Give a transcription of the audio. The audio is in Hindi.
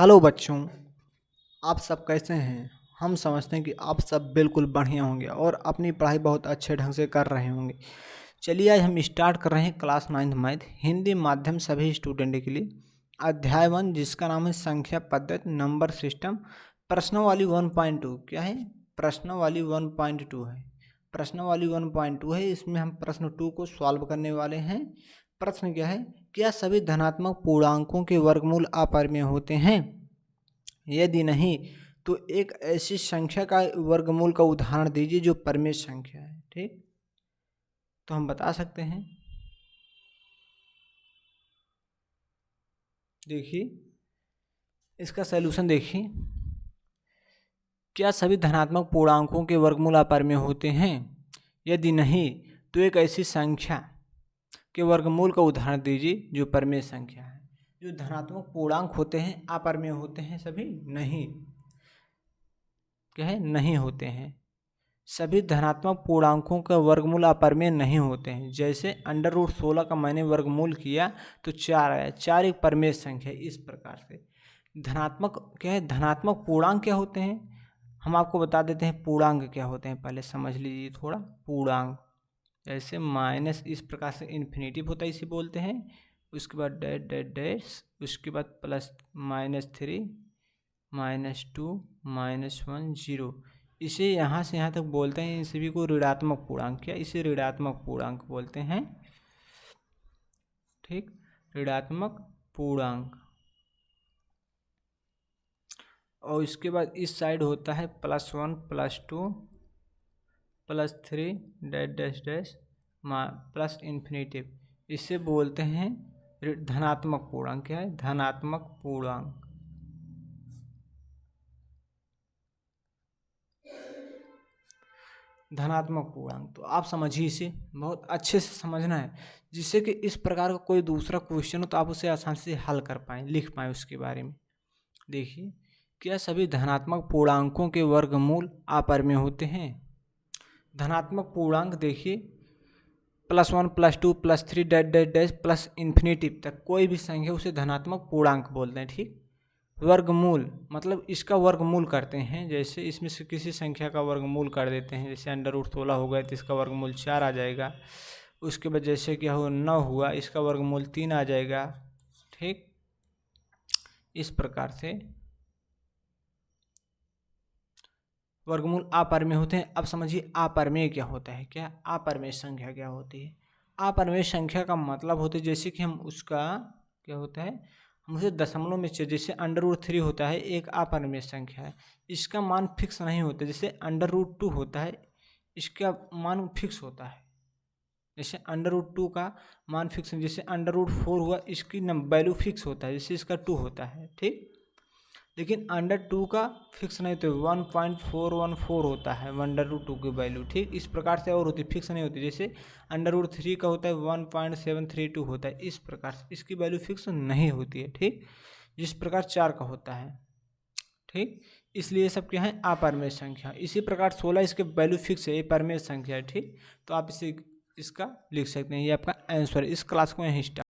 हेलो बच्चों, आप सब कैसे हैं। हम समझते हैं कि आप सब बिल्कुल बढ़िया होंगे और अपनी पढ़ाई बहुत अच्छे ढंग से कर रहे होंगे। चलिए आज हम स्टार्ट कर रहे हैं क्लास 9th मैथ हिंदी माध्यम सभी स्टूडेंट के लिए अध्याय 1, जिसका नाम है संख्या पद्धति नंबर सिस्टम। प्रश्नावली 1.2 क्या है? प्रश्नावली 1.2 है। प्रश्नावली 1.2 है। इसमें हम प्रश्न 2 को सॉल्व करने वाले हैं। प्रश्न क्या है? क्या सभी धनात्मक पूर्णांकों के वर्गमूल अपरिमेय होते हैं? यदि नहीं तो एक ऐसी संख्या का वर्गमूल का उदाहरण दीजिए जो परिमेय संख्या है। ठीक, तो हम बता सकते हैं। देखिए इसका सलूशन देखिए। क्या सभी धनात्मक पूर्णांकों के वर्गमूल अपरिमेय होते हैं? यदि नहीं तो एक ऐसी संख्या के वर्गमूल का उदाहरण दीजिए जो परिमेय संख्या है। जो धनात्मक पूर्णांक होते हैं अपरिमेय होते हैं सभी? नहीं, क्या है? नहीं होते हैं। सभी धनात्मक पूर्णांकों का वर्गमूल अपरिमेय नहीं होते हैं। जैसे √16 का मैंने वर्गमूल किया तो 4 आया। 4 एक परिमेय संख्या है। इस प्रकार से धनात्मक क्या है? धनात्मक पूर्णांक क्या होते हैं हम आपको बता देते हैं। पूर्णांक क्या होते हैं पहले समझ लीजिए थोड़ा। पूर्णांक जैसे माइनस, इस प्रकार से इन्फिनेटिव होता है, इसे बोलते हैं। उसके बाद डैश डैश डैश, उसके बाद प्लस -3 -2 -1 0। इसे यहाँ से यहाँ तक बोलते हैं। इन सभी को ऋणात्मक पूर्णांक, क्या इसे ऋणात्मक पूर्णांक बोलते हैं। ठीक, ऋणात्मक पूर्णांक। और इसके बाद इस साइड होता है +1 +2 +3 dash dash dash plus infinitive. इसे बोलते हैं धनात्मक पूर्णांक। क्या है? धनात्मक पूर्णांक। धनात्मक पूर्णांक तो आप समझिए, इसे बहुत अच्छे से समझना है, जिससे कि इस प्रकार का कोई दूसरा क्वेश्चन हो तो आप उसे आसानी से हल कर पाएँ, लिख पाएँ उसके बारे में। देखिए, क्या सभी धनात्मक पूर्णांकों के वर्गमूल अपरिमेय होते हैं? धनात्मक पूर्णांक देखिए +1 +2 +3 dash dash dash plus infinitive तक कोई भी संख्या उसे धनात्मक पूर्णांक बोलते हैं। ठीक, वर्गमूल मतलब इसका वर्गमूल करते हैं। जैसे इसमें से किसी संख्या का वर्गमूल कर देते हैं। जैसे √16 हो गया तो इसका वर्गमूल 4 आ जाएगा। उसके बाद जैसे क्या हुआ 9 हुआ, इसका वर्गमूल 3 आ जाएगा। ठीक, इस प्रकार से वर्गमूल अपरिमेय होते हैं। अब समझिए अपरिमेय क्या होता है। क्या अपरिमेय संख्या क्या होती है? अपरिमेय संख्या का मतलब होता है जैसे कि हम उसका क्या होता है, हम उसे दशमलव में जैसे √3 होता है एक अपरिमेय संख्या है। इसका मान फिक्स नहीं होता। जैसे √2 होता है, इसका मान फिक्स होता है। जैसे √2 का मान फिक्स है। जैसे √4 हुआ, इसकी वैल्यू फिक्स होता है। जैसे इसका 2 होता है। ठीक, लेकिन √2 का फिक्स नहीं, तो 1.414 होता है √2 की वैल्यू। ठीक, इस प्रकार से और होती, फिक्स नहीं होती। जैसे √3 का होता है 1.732 होता है। इस प्रकार से इसकी वैल्यू फिक्स नहीं होती है। ठीक, जिस प्रकार 4 का होता है। ठीक, इसलिए सब क्या है? अपरिमेय संख्या। इसी प्रकार 16 इसके वैल्यू फिक्स है, ये परिमेय संख्या है। ठीक, तो आप इसे इसका लिख सकते हैं। ये आपका आंसर है। इस क्लास को यहीं स्टार्ट